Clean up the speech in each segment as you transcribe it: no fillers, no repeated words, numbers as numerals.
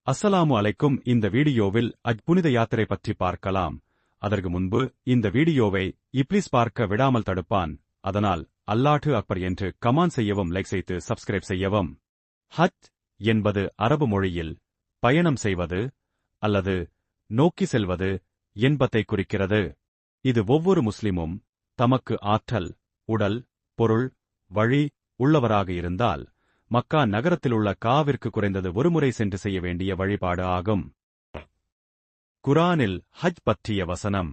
அஸ்ஸலாமு அலைக்கும். இந்த வீடியோவில் புனித யாத்திரை பற்றி பார்க்கலாம். அதற்கு முன்பு இந்த வீடியோவை இப்ளீஸ் பார்க்க விடாமல் தடுப்பான். அதனால் அல்லாஹு அக்பர் என்று கமெண்ட் செய்யவும், லைக் செய்து சப்ஸ்கிரைப் செய்யவும். ஹஜ் என்பது அரபு மொழியில் பயணம் செய்வது அல்லது நோக்கி செல்வது என்பதை குறிக்கிறது. இது ஒவ்வொரு முஸ்லிமும் தமக்கு ஆற்றல், உடல், பொருள், வழி உள்ளவராக இருந்தால் மக்கா நகரத்திலுள்ள காவிற்கு குறைந்தது ஒருமுறை சென்று செய்ய வேண்டிய வழிபாடு ஆகும். குரானில் ஹஜ் பற்றிய வசனம்: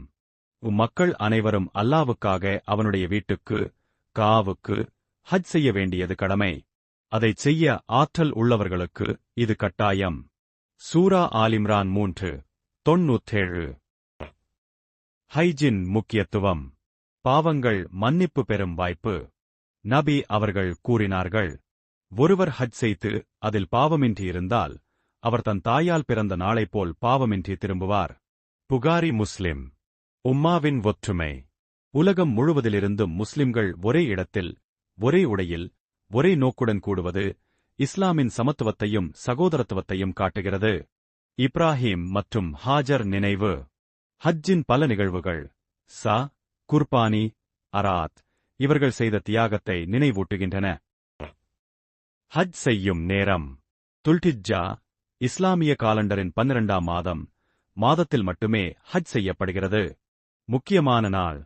மக்கள் அனைவரும் அல்லாவுக்காக அவனுடைய வீட்டுக்கு, காவுக்கு ஹஜ் செய்ய வேண்டியது கடமை. அதைச் செய்ய ஆற்றல் உள்ளவர்களுக்கு இது கட்டாயம். சூரா ஆல்-இம்ரான் 3:97. ஹஜ்ஜின் முக்கியத்துவம். பாவங்கள் மன்னிப்பு பெறும் வாய்ப்பு. நபி அவர்கள் கூறினார்கள், ஒருவர் ஹஜ் செய்து அதில் பாவமின்றி இருந்தால் அவர் தன் தாயால் பிறந்த நாளைப்போல் பாவமின்றி திரும்புவார். புகாரி முஸ்லிம். உம்மாவின் ஒற்றுமை. உலகம் முழுவதிலிருந்தும் முஸ்லிம்கள் ஒரே இடத்தில், ஒரே உடையில், ஒரே நோக்குடன் கூடுவது இஸ்லாமின் சமத்துவத்தையும் சகோதரத்துவத்தையும் காட்டுகிறது. இப்ராஹிம் மற்றும் ஹாஜர் நினைவு. ஹஜ்ஜின் பல நிகழ்வுகள் குர்பானி, அராத் இவர்கள் செய்த தியாகத்தை நினைவூட்டுகின்றன. ஹஜ் செய்யும் நேரம். துல்ஹிஜ்ஜா இஸ்லாமிய காலண்டரின் 12ஆம் மாதத்தில் மட்டுமே ஹஜ் செய்யப்படுகிறது. முக்கியமான நாள்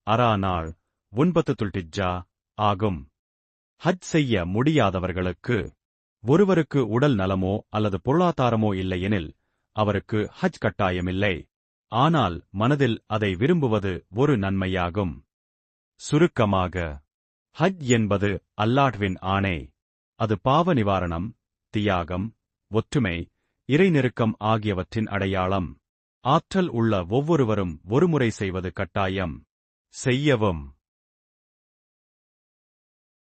அரா நாள் 9 துல்ஹிஜ்ஜா ஆகும். ஹஜ் செய்ய முடியாதவர்களுக்கு. ஒருவருக்கு உடல் நலமோ அல்லது பொருளாதாரமோ இல்லையெனில் அவருக்கு ஹஜ் கட்டாயமில்லை. ஆனால் மனதில் அதை விரும்புவது ஒரு நன்மையாகும். சுருக்கமாக, ஹஜ் என்பது அல்லாஹ்வின் ஆணை. அது பாவ நிவாரணம், தியாகம், ஒற்றுமை, இறைநெருக்கம் ஆகியவற்றின் அடையாளம். ஆற்றல் உள்ள ஒவ்வொருவரும் ஒருமுறை செய்வது கட்டாயம். செய்யவும்.